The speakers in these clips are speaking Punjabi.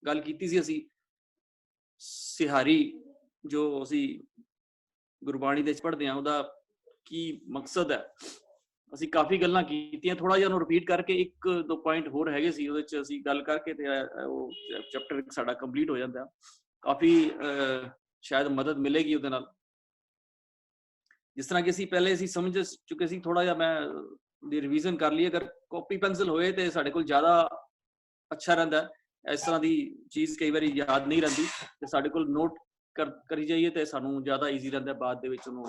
गल कीती सी असीं सिहारी जो असीं गुरबाणी दे विच पढ़दे हां उहदा की मकसद है, ਅਸੀਂ ਕਾਫੀ ਗੱਲਾਂ ਕੀਤੀਆਂ। ਥੋੜਾ ਜਿਹਾ ਉਹਨੂੰ ਰਿਪੀਟ ਕਰਕੇ ਇੱਕ ਦੋ ਪੁਆਇੰਟ ਹੋਰ ਹੈਗੇ ਸੀ ਉਹਦੇ ਚ ਅਸੀਂ ਗੱਲ ਕਰਕੇ ਤੇ ਉਹ ਚੈਪਟਰ ਸਾਡਾ ਕੰਪਲੀਟ ਹੋ ਜਾਂਦਾ। ਕਾਫੀ ਸ਼ਾਇਦ ਮਦਦ ਮਿਲੇਗੀ ਉਹਦੇ ਨਾਲ। ਜਿਸ ਤਰ੍ਹਾਂ ਕਿ ਅਸੀਂ ਪਹਿਲੇ ਅਸੀਂ ਸਮਝ ਚੁੱਕੇ ਸੀ, ਥੋੜਾ ਜਿਹਾ ਮੈਂ ਦੀ ਰਿਵੀਜ਼ਨ ਕਰ ਲਈ। ਅਗਰ ਕਾਪੀ ਪੈਨਸਿਲ ਹੋਏ ਤੇ ਸਾਡੇ ਕੋਲ ਜ਼ਿਆਦਾ ਅੱਛਾ ਰਹਿੰਦਾ। ਇਸ ਤਰ੍ਹਾਂ ਦੀ ਚੀਜ਼ ਕਈ ਵਾਰੀ ਯਾਦ ਨਹੀਂ ਰਹਿੰਦੀ ਤੇ ਸਾਡੇ ਕੋਲ ਨੋਟ ਕਰੀ ਜਾਈਏ ਤੇ ਸਾਨੂੰ ਜ਼ਿਆਦਾ ਈਜ਼ੀ ਰਹਿੰਦਾ ਬਾਅਦ ਦੇ ਵਿੱਚ ਉਹਨੂੰ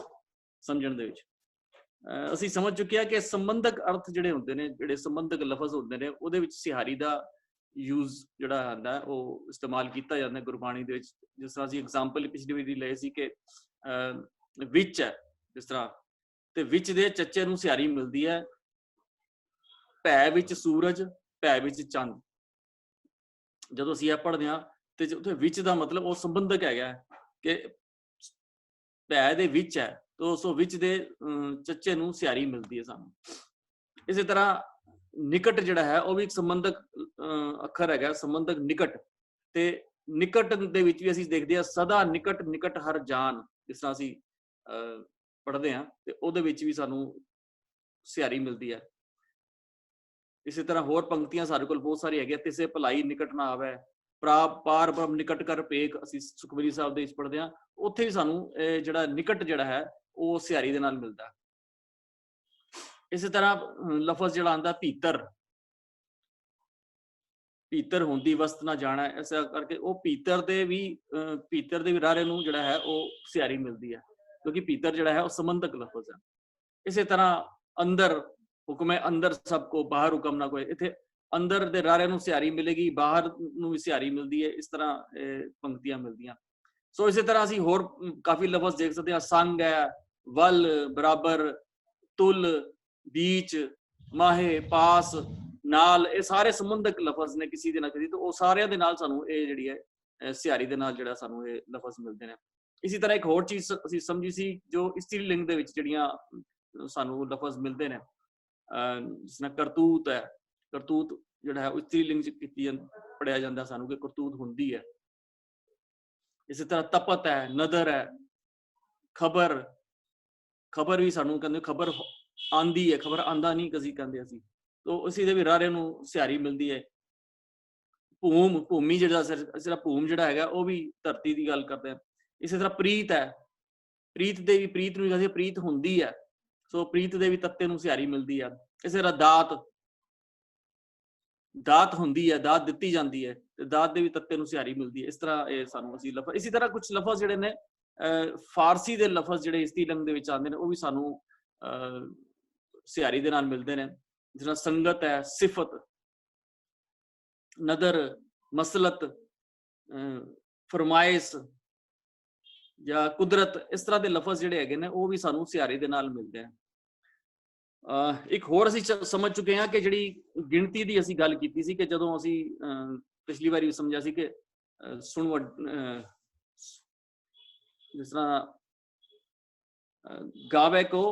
ਸਮਝਣ ਦੇ ਵਿੱਚ। ਅਸੀਂ ਸਮਝ ਚੁੱਕੇ ਹਾਂ ਕਿ ਸੰਬੰਧਕ ਅਰਥ ਜਿਹੜੇ ਹੁੰਦੇ ਨੇ, ਜਿਹੜੇ ਸੰਬੰਧਕ ਲਫ਼ਜ਼ ਹੁੰਦੇ ਨੇ, ਉਹਦੇ ਵਿੱਚ ਸਿਹਾਰੀ ਦਾ ਯੂਜ਼ ਜਿਹੜਾ ਹੁੰਦਾ ਉਹ ਇਸਤੇਮਾਲ ਕੀਤਾ ਜਾਂਦਾ ਗੁਰਬਾਣੀ ਦੇ ਵਿੱਚ। ਜਿਸ ਤਰ੍ਹਾਂ ਅਸੀਂ ਐਗਜ਼ਾਮਪਲ ਪਿਛਲੀ ਵਾਰੀ ਲਏ ਸੀ ਕਿ ਵਿੱਚ ਹੈ, ਜਿਸ ਤਰ੍ਹਾਂ ਤੇ ਵਿੱਚ ਦੇ ਚੱਚੇ ਨੂੰ ਸਿਹਾਰੀ ਮਿਲਦੀ ਹੈ ਭੈ ਵਿੱਚ ਸੂਰਜ, ਭੈ ਵਿੱਚ ਚੰਦ। ਜਦੋਂ ਅਸੀਂ ਇਹ ਪੜ੍ਹਦੇ ਹਾਂ ਤੇ ਉੱਥੇ ਵਿੱਚ ਦਾ ਮਤਲਬ ਉਹ ਸੰਬੰਧਕ ਹੈਗਾ ਕਿ ਭੈ ਦੇ ਵਿੱਚ ਹੈ, तो सो विच दे चच्चे नूं सिहारी मिलती है सानू। इसी तरह निकट जिहड़ा है वह भी एक संबंधक अखर है, संबंधक निकट। ते निकट दे विच भी असीं देखदे हां सदा निकट निकट हर जान, जिस तरह असीं पढ़दे हां ते उहदे विच भी सानू सिहारी मिलती है। इसी तरह होर पंक्तियां साडे कोल बहुत सारी हैगियां। तिसे भलाई निकट ना आवे, पार ब्रह्म निकट कर पेख, असीं सुखमनी साहब दे विच पढ़दे हां। उत्थे भी सानू जिहड़ा निकट जिहड़ा है ਉਹ ਸਿਹਾਰੀ ਦੇ ਨਾਲ ਮਿਲਦਾ। ਇਸੇ ਤਰ੍ਹਾਂ ਲਫ਼ਜ਼ ਜਿਹੜਾ ਆਂਦਾ ਭੀਤਰ, ਭੀਤਰ ਹੁੰਦੀ ਵਸਤ ਨਾ ਜਾਣਾ, ਐਸਾ ਕਰਕੇ ਉਹ ਭੀਤਰ ਦੇ ਵੀ ਰਾਰੇ ਨੂੰ ਜਿਹੜਾ ਹੈ ਉਹ ਸਿਹਾਰੀ ਮਿਲਦੀ ਹੈ, ਕਿਉਂਕਿ ਭੀਤਰ ਜਿਹੜਾ ਹੈ ਉਹ ਸੰਬੰਧਕ ਲਫ਼ਜ਼ ਹੈ। ਇਸੇ ਤਰ੍ਹਾਂ ਅੰਦਰ ਹੁਕਮ ਹੈ ਅੰਦਰ ਸਭ ਕੋ ਬਾਹਰ ਹੁਕਮ ਨਾ ਕੋਈ, ਇੱਥੇ ਅੰਦਰ ਦੇ ਰਾਰੇ ਨੂੰ ਸਿਹਾਰੀ ਮਿਲੇਗੀ, ਬਾਹਰ ਨੂੰ ਵੀ ਸਿਹਾਰੀ ਮਿਲਦੀ ਹੈ। ਇਸ ਤਰ੍ਹਾਂ ਪੰਕਤੀਆਂ ਮਿਲਦੀਆਂ। ਸੋ ਇਸੇ ਤਰ੍ਹਾਂ ਅਸੀਂ ਹੋਰ ਕਾਫੀ ਲਫ਼ਜ਼ ਦੇਖ ਸਕਦੇ ਹਾਂ। ਸੰਗ ਹੈ, वल, बराबर, तुल, बीच, माहे, पास, नाल, ये सारे संबंधक लफज ने किसी दे ना किसी, तो वो सारियां दे नाल सानू ये जिहड़ी है सिहारी दे नाल जिहड़ा सानू ये लफज मिलते हैं। इसी तरह एक होर चीज असीं समझी सी जो स्त्रीलिंग दे विच जिहड़ियां सानू लफज मिलते हैं, जिस तरह करतूत है, करतूत जिहड़ा है वो स्त्रीलिंग च कीती पढ़िया जांदा सानू कि करतूत हुंदी है। इसी तरह तपत है, नदर है, खबर, खबर भी सानू कहते खबर आंदी है, खबर आंदा नहीं कसी कहते असीं, तो उसी दे भी रारे नूं सिहारी मिलती है। भूम, भूमि जिहड़ा भूम जिहड़ा हैगा वो भी धरती की गल करते हैं। इसी तरह प्रीत है, प्रीत दे भी प्रीत नूं कहंदे प्रीत हुंदी है, सो प्रीत दे भी तत्ते नूं सिहारी मिलती है। इसी तरह दात, दात हुंदी है, दात दित्ती जाती है, दात दे भी तत्ते नूं सिहारी मिलती है। इस तरह सानू असीं लफज, इसी तरह कुछ लफज जिहड़े ने फारसी दे लफज जिहड़े स्त्रीलिंग दे विच आंदे ने वो भी सानू सिहारी दे नाल मिलदे ने। जिस तरह संगत है, सिफत, नदर, मसलत, फरमाइश या कुदरत, इस तरह के लफज जिहड़े हैगे ने वो भी सानू सिहारी दे नाल मिलदे हैं। एक होर असीं समझ चुके हैं कि जिहड़ी गिणती दी असीं गल कीती सी कि जदों असीं पिछली वारी समझा सी कि जिस तरह गावे को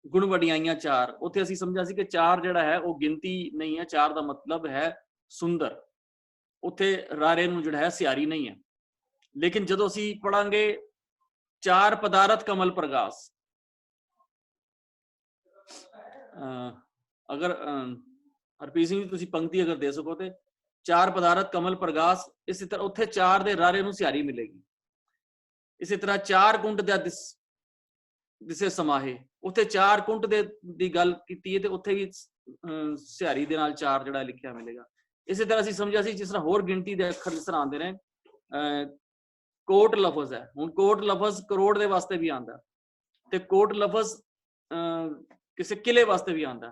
गुण वडियाइयां चार, उत्थे असीं समझा सी कि चार जिहड़ा है वो गिनती नहीं है, चार दा मतलब है सुंदर, उत्थे रारे नूं जिहड़ा है सिहारी नहीं है। लेकिन जदों असीं पढ़ांगे चार पदारथ कमल प्रगास, अगर हरप्रीत सिंह जी तुसीं पंक्ति अगर दे सको तो चार पदारथ कमल प्रगास, इसी तरह उत्थे चार दे रारे नूं सिहारी मिलेगी। इसी तरह चार कुंड दा दिसे समाहे, उत्थे चार कुंड दे दी गल कीती है ते उत्थे भी सिहारी दे नाल चार जिहड़ा लिखिया मिलेगा। इसी तरह असीं समझिया सी जिस तरह होर गिणती दे अखर जिस तरह आंदे ने, कोट लफज है, हुण कोट लफज करोड़ दे वास्ते भी आंदा ते कोट लफज किसी किले वास्ते भी आंदा।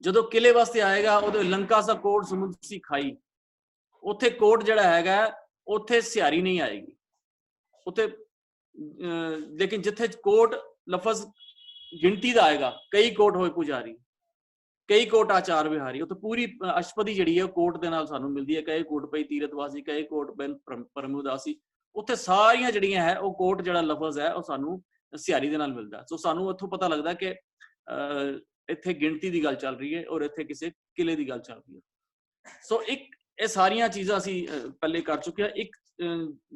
जदों किले वास्ते आएगा उहदे लंका सा कोट समुद्र सी खाई, उत्थे कोट जिहड़ा हैगा उत्थे सिहारी नहीं आएगी उत्थे। लेकिन जिथे कोट लफज गिनती का आएगा, कई कोट होए पुजारी, कई कोट आचार विहारी, उत्थे पूरी अष्टपदी जिहड़ी है कोट दे नाल सानू मिलदी है। कई कोट पई तीरथवासी, कई कोट बिन परम उदासी, उत्थे सारियां जिहड़ियां है वो कोट जिहड़ा लफज है वो सानू सिहारी दे नाल मिलदा। सो सानू इत्थों पता लगदा कि इत्थे गिनती की गल चल रही है और इत्थे किसी किले की गल चल रही है। सो एक ਇਹ ਸਾਰੀਆਂ ਚੀਜ਼ਾਂ ਅਸੀਂ ਪਹਿਲੇ ਕਰ ਚੁੱਕੇ ਹਾਂ। ਇੱਕ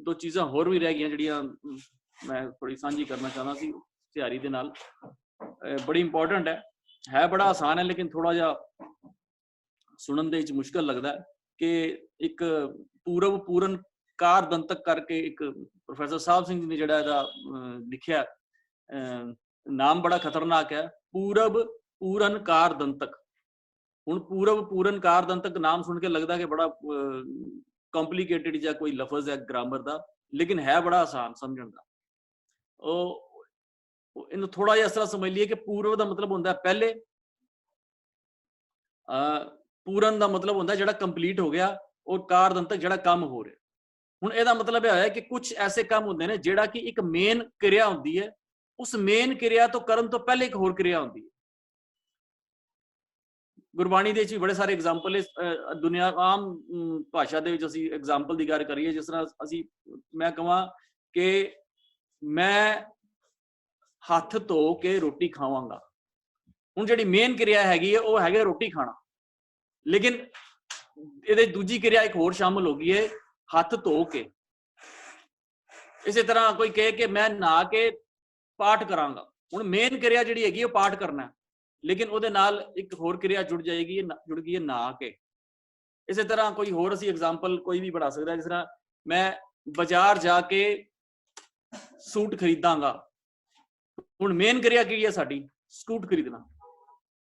ਦੋ ਚੀਜ਼ਾਂ ਹੋਰ ਵੀ ਰਹਿ ਗਈਆਂ ਜਿਹੜੀਆਂ ਮੈਂ ਥੋੜੀ ਸਾਂਝੀ ਕਰਨਾ ਚਾਹੁੰਦਾ ਸੀ ਤਿਆਰੀ ਦੇ ਨਾਲ। ਬੜੀ ਇੰਪੋਰਟੈਂਟ ਹੈ ਬੜਾ ਆਸਾਨ ਹੈ, ਲੇਕਿਨ ਥੋੜਾ ਜਿਹਾ ਸੁਣਨ ਦੇ ਵਿੱਚ ਮੁਸ਼ਕਲ ਲੱਗਦਾ ਹੈ ਕਿ ਇੱਕ ਪੂਰਵ ਪੂਰਨ ਕਾਰ ਦੰਤਕ ਕਰਕੇ ਇੱਕ ਪ੍ਰੋਫੈਸਰ ਸਾਹਿਬ ਸਿੰਘ ਜੀ ਨੇ ਜਿਹੜਾ ਇਹਦਾ ਲਿਖਿਆ, ਨਾਮ ਬੜਾ ਖਤਰਨਾਕ ਹੈ, ਪੂਰਵ ਪੂਰਨ ਕਾਰ ਦੰਤਕ। ਹੁਣ ਪੂਰਵ ਪੂਰਨ ਕਾਰ ਦੰਤਕ ਨਾਮ ਸੁਣ ਕੇ ਲੱਗਦਾ ਕਿ ਬੜਾ ਕੰਪਲਿਕੇਟਡ ਜਾਂ ਕੋਈ ਲਫ਼ਜ਼ ਹੈ ਗ੍ਰਾਮਰ ਦਾ, ਲੇਕਿਨ ਹੈ ਬੜਾ ਆਸਾਨ ਸਮਝਣ ਦਾ। ਉਹ ਇਹਨੂੰ ਥੋੜਾ ਜਿਹਾ ਇਸ ਤਰ੍ਹਾਂ ਸਮਝ ਲਈਏ ਕਿ ਪੂਰਵ ਦਾ ਮਤਲਬ ਹੁੰਦਾ ਪਹਿਲੇ, ਪੂਰਨ ਦਾ ਮਤਲਬ ਹੁੰਦਾ ਜਿਹੜਾ ਕੰਪਲੀਟ ਹੋ ਗਿਆ, ਔਰ ਕਾਰ ਦੰਤਕ ਜਿਹੜਾ ਕੰਮ ਹੋ ਰਿਹਾ। ਹੁਣ ਇਹਦਾ ਮਤਲਬ ਇਹ ਹੋਇਆ ਕਿ ਕੁਝ ਐਸੇ ਕੰਮ ਹੁੰਦੇ ਨੇ ਜਿਹੜਾ ਕਿ ਇੱਕ ਮੇਨ ਕਿਰਿਆ ਹੁੰਦੀ ਹੈ, ਉਸ ਮੇਨ ਕਿਰਿਆ ਤੋਂ ਕਰਨ ਤੋਂ ਪਹਿਲੇ ਇੱਕ ਹੋਰ ਕਿਰਿਆ ਹੁੰਦੀ ਹੈ। ਗੁਰਬਾਣੀ ਦੇ ਵਿੱਚ ਵੀ ਬੜੇ ਸਾਰੇ ਐਗਜ਼ਾਮਪਲ ਇਸ ਦੁਨੀਆ ਆਮ ਭਾਸ਼ਾ ਦੇ ਵਿੱਚ ਅਸੀਂ ਐਗਜ਼ਾਮਪਲ ਦੀ ਗੱਲ ਕਰੀਏ, ਜਿਸ ਤਰ੍ਹਾਂ ਮੈਂ ਕਹਾਂ ਕਿ ਮੈਂ ਹੱਥ ਧੋ ਕੇ ਰੋਟੀ ਖਾਵਾਂਗਾ। ਹੁਣ ਜਿਹੜੀ ਮੇਨ ਕਿਰਿਆ ਹੈਗੀ ਹੈ ਉਹ ਹੈਗਾ ਰੋਟੀ ਖਾਣਾ, ਲੇਕਿਨ ਇਹਦੇ ਦੂਜੀ ਕਿਰਿਆ ਇੱਕ ਹੋਰ ਸ਼ਾਮਲ ਹੋ ਗਈ ਹੈ, ਹੱਥ ਧੋ ਕੇ। ਇਸੇ ਤਰ੍ਹਾਂ ਕੋਈ ਕਹੇ ਕਿ ਮੈਂ ਨਹਾ ਕੇ ਪਾਠ ਕਰਾਂਗਾ, ਹੁਣ ਮੇਨ ਕਿਰਿਆ ਜਿਹੜੀ ਹੈਗੀ ਉਹ ਪਾਠ ਕਰਨਾ, ਲੇਕਿਨ ਉਹਦੇ ਨਾਲ ਇੱਕ ਹੋਰ ਕਿਰਿਆ ਜੁੜ ਜਾਏਗੀ, ਜੁੜ ਗਈ ਹੈ ਨਹਾ ਕੇ। ਇਸੇ ਤਰ੍ਹਾਂ ਕੋਈ ਹੋਰ ਅਸੀਂ ਐਗਜ਼ਾਮਪਲ ਕੋਈ ਵੀ ਬਣਾ ਸਕਦਾ, ਜਿਸ ਤਰ੍ਹਾਂ ਮੈਂ ਬਾਜ਼ਾਰ ਜਾ ਕੇ ਸੂਟ ਖਰੀਦਾਂਗਾ। ਹੁਣ ਮੇਨ ਕਿਰਿਆ ਕੀ ਹੈ ਸਾਡੀ? ਸੂਟ ਖਰੀਦਣਾ,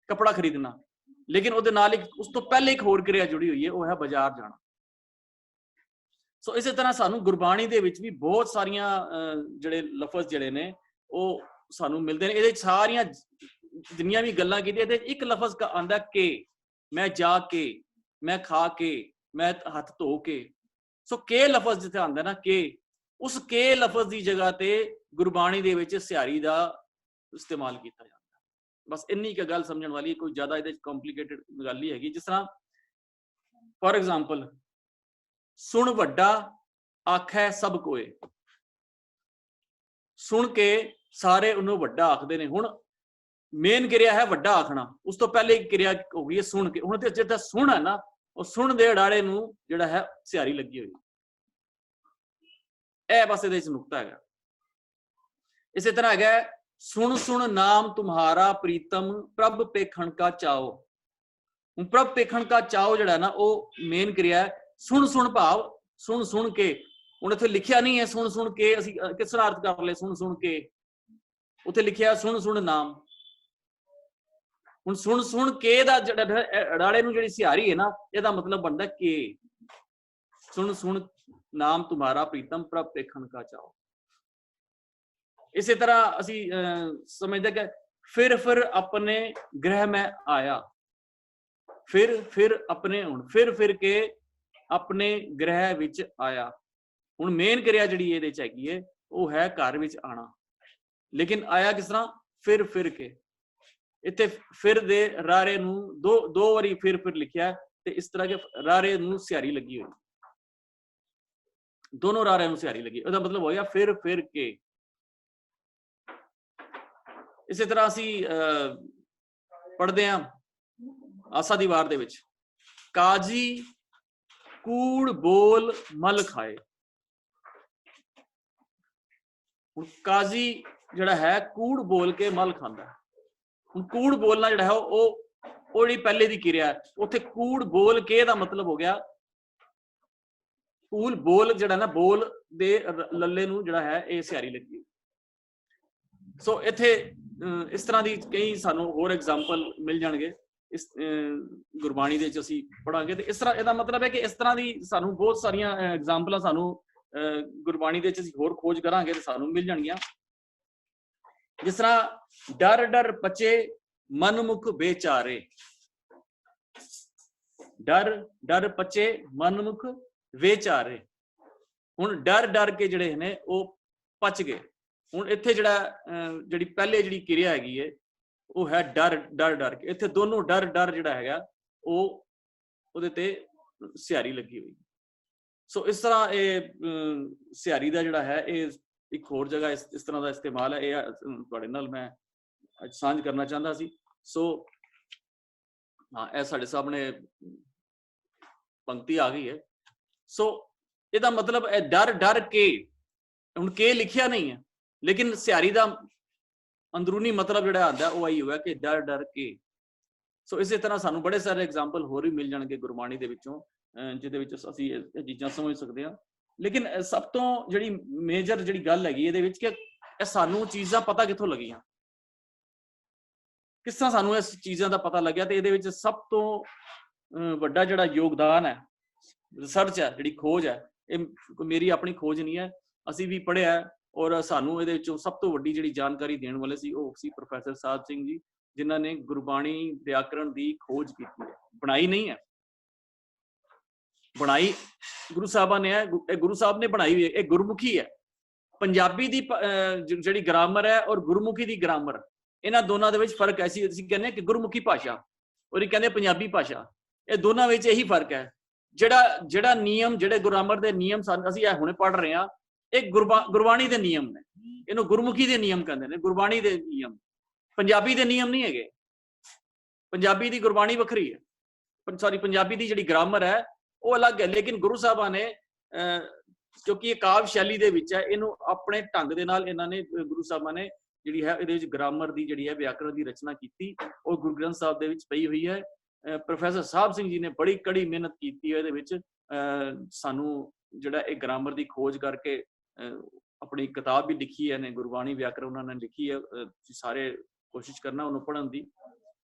ਕਪੜਾ ਖਰੀਦਣਾ, ਲੇਕਿਨ ਉਹਦੇ ਨਾਲ ਇੱਕ ਉਸ ਤੋਂ ਪਹਿਲੇ ਇੱਕ ਹੋਰ ਕਿਰਿਆ ਜੁੜੀ ਹੋਈ ਹੈ, ਉਹ ਹੈ ਬਾਜ਼ਾਰ ਜਾਣਾ। ਸੋ ਇਸੇ ਤਰ੍ਹਾਂ ਸਾਨੂੰ ਗੁਰਬਾਣੀ ਦੇ ਵਿੱਚ ਵੀ ਬਹੁਤ ਸਾਰੀਆਂ ਜਿਹੜੇ ਲਫ਼ਜ਼ ਜਿਹੜੇ ਨੇ ਉਹ ਸਾਨੂੰ ਮਿਲਦੇ ਨੇ। ਇਹਦੇ ਸਾਰੀਆਂ ਜਿੰਨੀਆਂ ਵੀ ਗੱਲਾਂ ਕੀਤੀਆਂ, ਇਹਦੇ ਇੱਕ ਲਫ਼ਜ਼ ਆਉਂਦਾ ਕਿ, ਮੈਂ ਜਾ ਕੇ, ਮੈਂ ਖਾ ਕੇ, ਮੈਂ ਹੱਥ ਧੋ ਕੇ। ਸੋ ਕੇ ਲਫ਼ਜ਼ ਜਿੱਥੇ ਆਉਂਦਾ ਨਾ ਕਿ, ਉਸ ਕੇ ਲਫ਼ਜ਼ ਦੀ ਜਗ੍ਹਾ ਤੇ ਗੁਰਬਾਣੀ ਦੇ ਵਿੱਚ ਸਿਹਾਰੀ ਦਾ ਇਸਤੇਮਾਲ ਕੀਤਾ ਜਾਂਦਾ। ਬਸ ਇੰਨੀ ਕੁ ਗੱਲ ਸਮਝਣ ਵਾਲੀ, ਕੋਈ ਜ਼ਿਆਦਾ ਇਹਦੇ ਚ ਕੰਪਲਿਕੇਟਡ ਗੱਲ ਹੀ ਹੈਗੀ। ਜਿਸ ਤਰ੍ਹਾਂ ਫॉर एग्जांपल, ਸੁਣ ਵੱਡਾ ਆਖੈ ਸਭ ਕੋਏ। ਸੁਣ ਕੇ ਸਾਰੇ ਉਹਨੂੰ ਵੱਡਾ ਆਖਦੇ ਨੇ। ਹੁਣ ਮੇਨ ਕਿਰਿਆ ਹੈ ਵੱਡਾ ਆਖਣਾ, ਉਸ ਤੋਂ ਪਹਿਲੇ ਇੱਕ ਕਿਰਿਆ ਹੋ ਗਈ ਹੈ ਸੁਣ ਕੇ। ਹੁਣ ਤੇ ਜਿਹੜਾ ਸੁਣ ਹੈ ਨਾ, ਉਹ ਸੁਣ ਦੇ ਅੜਾੜੇ ਨੂੰ ਜਿਹੜਾ ਹੈ ਸਿਹਾਰੀ ਲੱਗੀ ਹੋਈ। ਇਹ ਬਸ ਇਹਦੇ ਵਿੱਚ ਨੁਕਤਾ ਹੈਗਾ। ਇਸੇ ਤਰ੍ਹਾਂ ਹੈਗਾ, ਸੁਣ ਸੁਣ ਨਾਮ ਤੁਮਹਾਰਾ ਪ੍ਰੀਤਮ ਪ੍ਰਭ ਪੇਖਣ ਕਾ ਚਾਓ। ਹੁਣ ਪ੍ਰਭ ਪੇਖਣ ਕਾ ਚਾਓ ਜਿਹੜਾ ਨਾ ਉਹ ਮੇਨ ਕਿਰਿਆ ਹੈ। ਸੁਣ ਸੁਣ ਭਾਵ ਸੁਣ ਸੁਣ ਕੇ। ਹੁਣ ਇੱਥੇ ਲਿਖਿਆ ਨਹੀਂ ਹੈ ਸੁਣ ਸੁਣ ਕੇ, ਅਸੀਂ ਕਿਸ ਤਰ੍ਹਾਂ ਅਰਥ ਕਰ ਲਏ ਸੁਣ ਸੁਣ ਕੇ? ਉੱਥੇ ਲਿਖਿਆ ਸੁਣ ਸੁਣ ਨਾਮ। ਹੁਣ ਸੁਣ ਸੁਣ ਕੇ ਦਾ ਜਿਹੜਾ ਅੜਾੜੇ ਨੂੰ ਜਿਹੜੀ ਸਿਹਾਰੀ ਹੈ ਨਾ, ਇਹਦਾ ਮਤਲਬ ਬਣਦਾ ਕਿ ਸੁਣ ਸੁਣ ਨਾਮ ਤੁਮਾਰਾ ਪ੍ਰੀਤਮ ਪ੍ਰਭ ਪੇਖਣ ਕਾ ਚਾਓ। ਇਸੇ ਤਰ੍ਹਾਂ ਅਸੀਂ ਸਮਝਦੇ ਕਿ ਫਿਰ ਆਪਣੇ ਗ੍ਰਹਿ ਮੈਂ ਆਇਆ। ਫਿਰ ਆਪਣੇ, ਹੁਣ ਫਿਰ ਕੇ ਆਪਣੇ ਗ੍ਰਹਿ ਵਿੱਚ ਆਇਆ। ਹੁਣ ਮੇਨ ਕਿਰਿਆ ਜਿਹੜੀ ਇਹਦੇ ਚ ਹੈਗੀ ਹੈ ਉਹ ਹੈ ਘਰ ਵਿੱਚ ਆਣਾ, ਲੇਕਿਨ ਆਇਆ ਕਿਸ ਤਰ੍ਹਾਂ? ਫਿਰ ਕੇ। ਇੱਥੇ ਫਿਰ ਦੇ ਰਾਰੇ ਨੂੰ ਦੋ ਵਾਰੀ ਫਿਰ ਲਿਖਿਆ, ਤੇ ਇਸ ਤਰ੍ਹਾਂ ਕੇ ਰਾਰੇ ਨੂੰ ਸਿਹਾਰੀ ਲੱਗੀ ਹੋਈ, ਦੋਨੋਂ ਰਾਰਿਆਂ ਨੂੰ ਸਿਹਾਰੀ ਲੱਗੀ। ਉਹਦਾ ਮਤਲਬ ਹੋਇਆ ਫਿਰ ਕੇ। ਇਸੇ ਤਰ੍ਹਾਂ ਅਸੀਂ ਪੜ੍ਹਦੇ ਹਾਂ ਆਸਾ ਦੀ ਵਾਰ ਦੇ ਵਿੱਚ, ਕਾਜੀ ਕੂੜ ਬੋਲ ਮਲ ਖਾਏ। ਹੁਣ ਕਾਜੀ ਜਿਹੜਾ ਹੈ ਕੂੜ ਬੋਲ ਕੇ ਮਲ ਖਾਂਦਾ। ਹੁਣ ਕੂੜ ਬੋਲਣਾ ਜਿਹੜਾ ਹੈ ਉਹ ਜਿਹੜੀ ਪਹਿਲੇ ਦੀ ਕਿਰਿਆ ਹੈ। ਉੱਥੇ ਕੂੜ ਬੋਲ ਕੇ ਦਾ ਮਤਲਬ ਹੋ ਗਿਆ ਕੂਲ ਬੋਲ, ਜਿਹੜਾ ਨਾ ਬੋਲ ਦੇ ਲੱਲੇ ਨੂੰ ਜਿਹੜਾ ਹੈ ਇਹ ਸਿਹਾਰੀ ਲੱਗੀ। ਸੋ ਇੱਥੇ ਇਸ ਤਰ੍ਹਾਂ ਦੀ ਕਈ ਸਾਨੂੰ ਹੋਰ ਐਗਜ਼ਾਮਪਲ ਮਿਲ ਜਾਣਗੇ ਇਸ ਗੁਰਬਾਣੀ ਦੇ ਵਿੱਚ ਅਸੀਂ ਪੜਾਂਗੇ। ਤੇ ਇਸ ਤਰ੍ਹਾਂ ਇਹਦਾ ਮਤਲਬ ਹੈ ਕਿ ਇਸ ਤਰ੍ਹਾਂ ਦੀ ਸਾਨੂੰ ਬਹੁਤ ਸਾਰੀਆਂ ਐਗਜ਼ਾਮਪਲਾਂ ਸਾਨੂੰ ਗੁਰਬਾਣੀ ਦੇ ਵਿੱਚ ਅਸੀਂ ਹੋਰ ਖੋਜ ਕਰਾਂਗੇ ਤੇ ਸਾਨੂੰ ਮਿਲ ਜਾਣਗੀਆਂ। ਜਿਸ ਤਰ੍ਹਾਂ ਡਰ ਡਰ ਪਚੇ ਮਨਮੁਖ ਬੇਚਾਰੇ। ਡਰ ਡਰ ਪਚੇ ਮਨਮੁਖ ਬੇਚਾਰੇ। ਹੁਣ ਡਰ ਕੇ ਜਿਹੜੇ ਨੇ ਉਹ ਪਚ ਗਏ। ਹੁਣ ਇੱਥੇ ਜਿਹੜੀ ਪਹਿਲੇ ਜਿਹੜੀ ਕਿਰਿਆ ਹੈਗੀ ਹੈ ਉਹ ਹੈ ਡਰ ਕੇ। ਇੱਥੇ ਦੋਨੋਂ ਡਰ ਜਿਹੜਾ ਹੈਗਾ ਉਹ ਉਹਦੇ ਤੇ ਸਿਹਾਰੀ ਲੱਗੀ ਹੋਈ। ਸੋ ਇਸ ਤਰ੍ਹਾਂ ਇਹ ਸਿਹਾਰੀ ਦਾ ਜਿਹੜਾ ਹੈ ਇਹ ਇੱਕ ਹੋਰ ਜਗ੍ਹਾ ਇਸ ਤਰ੍ਹਾਂ ਦਾ ਇਸਤੇਮਾਲ ਹੈ। ਇਹ ਤੁਹਾਡੇ ਨਾਲ ਮੈਂ ਅੱਜ ਸਾਂਝ ਕਰਨਾ ਚਾਹੁੰਦਾ ਸੀ। ਸੋ ਹਾਂ, ਇਹ ਸਾਡੇ ਸਾਹਮਣੇ पंक्ति आ गई है। सो ਇਹਦਾ मतलब है डर डर के, ਹੁਣ के लिखिया नहीं है, लेकिन सियारी का अंदरूनी मतलब ਜਿਹੜਾ ਆਂਦਾ ਉਹ ਆਈ ਹੋਇਆ ਕਿ डर डर के। ਸੋ ਇਸੇ ਤਰ੍ਹਾਂ ਸਾਨੂੰ ਬੜੇ ਸਾਰੇ ਐਗਜ਼ਾਮਪਲ ਹੋਰ ਵੀ ਮਿਲ ਜਾਣਗੇ ਗੁਰਬਾਣੀ ਦੇ ਵਿੱਚੋਂ, ਜਿਹਦੇ ਵਿੱਚ ਅਸੀਂ ਇਹ ਚੀਜ਼ਾਂ ਸਮਝ ਸਕਦੇ ਹਾਂ। ਲੇਕਿਨ ਸਭ ਤੋਂ ਜਿਹੜੀ ਮੇਜਰ ਜਿਹੜੀ ਗੱਲ ਹੈਗੀ ਇਹਦੇ ਵਿੱਚ ਕਿ ਇਹ ਸਾਨੂੰ ਚੀਜ਼ਾਂ ਪਤਾ ਕਿੱਥੋਂ ਲੱਗੀਆਂ, ਕਿਸ ਤਰ੍ਹਾਂ ਸਾਨੂੰ ਇਸ ਚੀਜ਼ਾਂ ਦਾ ਪਤਾ ਲੱਗਿਆ। ਤੇ ਇਹਦੇ ਵਿੱਚ ਸਭ ਤੋਂ ਵੱਡਾ ਜਿਹੜਾ ਯੋਗਦਾਨ ਹੈ, ਰਿਸਰਚ ਹੈ, ਜਿਹੜੀ ਖੋਜ ਹੈ, ਇਹ ਮੇਰੀ ਆਪਣੀ ਖੋਜ ਨਹੀਂ ਹੈ, ਅਸੀਂ ਵੀ ਪੜ੍ਹਿਆ ਔਰ ਸਾਨੂੰ ਇਹਦੇ ਵਿੱਚੋਂ ਸਭ ਤੋਂ ਵੱਡੀ ਜਿਹੜੀ ਜਾਣਕਾਰੀ ਦੇਣ ਵਾਲੇ ਸੀ ਉਹ ਸੀ ਪ੍ਰੋਫੈਸਰ ਸਾਹਿਬ ਸਿੰਘ ਜੀ, ਜਿਨ੍ਹਾਂ ਨੇ ਗੁਰਬਾਣੀ ਵਿਆਕਰਣ ਦੀ ਖੋਜ ਕੀਤੀ ਹੈ। ਬਣਾਈ ਨਹੀਂ ਹੈ, ਬਣਾਈ ਗੁਰੂ ਸਾਹਿਬਾਂ ਨੇ ਹੈ, ਇਹ ਗੁਰੂ ਸਾਹਿਬ ਨੇ ਬਣਾਈ ਹੋਈ ਹੈ। ਇਹ ਗੁਰਮੁਖੀ ਹੈ। ਪੰਜਾਬੀ ਦੀ ਜਿਹੜੀ ਗ੍ਰਾਮਰ ਹੈ ਔਰ ਗੁਰਮੁਖੀ ਦੀ ਗ੍ਰਾਮਰ, ਇਹਨਾਂ ਦੋਨਾਂ ਦੇ ਵਿੱਚ ਫਰਕ ਐਸੀ, ਅਸੀਂ ਕਹਿੰਦੇ ਕਿ ਗੁਰਮੁਖੀ ਭਾਸ਼ਾ ਔਰ ਇਹ ਕਹਿੰਦੇ ਪੰਜਾਬੀ ਭਾਸ਼ਾ, ਇਹ ਦੋਨਾਂ ਵਿੱਚ ਇਹੀ ਫਰਕ ਹੈ। ਜਿਹੜਾ ਨਿਯਮ, ਜਿਹੜੇ ਗ੍ਰਾਮਰ ਦੇ ਨਿਯਮ ਅਸੀਂ ਇਹ ਹੁਣੇ ਪੜ੍ਹ ਰਹੇ ਹਾਂ, ਇਹ ਗੁਰਬਾਣੀ ਦੇ ਨਿਯਮ ਨੇ, ਇਹਨੂੰ ਗੁਰਮੁਖੀ ਦੇ ਨਿਯਮ ਕਹਿੰਦੇ ਨੇ, ਗੁਰਬਾਣੀ ਦੇ ਨਿਯਮ। ਪੰਜਾਬੀ ਦੇ ਨਿਯਮ ਨਹੀਂ ਹੈਗੇ, ਪੰਜਾਬੀ ਦੀ ਗੁਰਬਾਣੀ ਵੱਖਰੀ ਹੈ, ਸੌਰੀ ਪੰਜਾਬੀ ਦੀ ਜਿਹੜੀ ਗ੍ਰਾਮਰ ਹੈ ਉਹ ਅਲੱਗ ਹੈ। ਲੇਕਿਨ ਗੁਰੂ ਸਾਹਿਬਾਂ ਨੇ ਕਿਉਂਕਿ ਇਹ ਕਾਵਿ ਸ਼ੈਲੀ ਦੇ ਵਿੱਚ ਹੈ, ਇਹਨੂੰ ਆਪਣੇ ਢੰਗ ਦੇ ਨਾਲ ਇਹਨਾਂ ਨੇ, ਗੁਰੂ ਸਾਹਿਬਾਂ ਨੇ ਜਿਹੜੀ ਹੈ ਇਹਦੇ ਵਿੱਚ ਗ੍ਰਾਮਰ ਦੀ ਜਿਹੜੀ ਹੈ ਵਿਆਕਰਣ ਦੀ ਰਚਨਾ ਕੀਤੀ, ਉਹ ਗੁਰੂ ਗ੍ਰੰਥ ਸਾਹਿਬ ਦੇ ਵਿੱਚ ਪਈ ਹੋਈ ਹੈ। ਪ੍ਰੋਫੈਸਰ ਸਾਹਿਬ ਸਿੰਘ ਜੀ ਨੇ ਬੜੀ ਕੜੀ ਮਿਹਨਤ ਕੀਤੀ ਹੈ ਇਹਦੇ ਵਿੱਚ, ਸਾਨੂੰ ਜਿਹੜਾ ਇਹ ਗ੍ਰਾਮਰ ਦੀ ਖੋਜ ਕਰਕੇ ਆਪਣੀ ਕਿਤਾਬ ਵੀ ਲਿਖੀ ਹੈ ਨੇ, ਗੁਰਬਾਣੀ ਵਿਆਕਰਣ ਉਹਨਾਂ ਨੇ ਲਿਖੀ ਹੈ। ਤੁਸੀਂ ਸਾਰੇ ਕੋਸ਼ਿਸ਼ ਕਰਨਾ ਉਹਨੂੰ ਪੜ੍ਹਨ ਦੀ।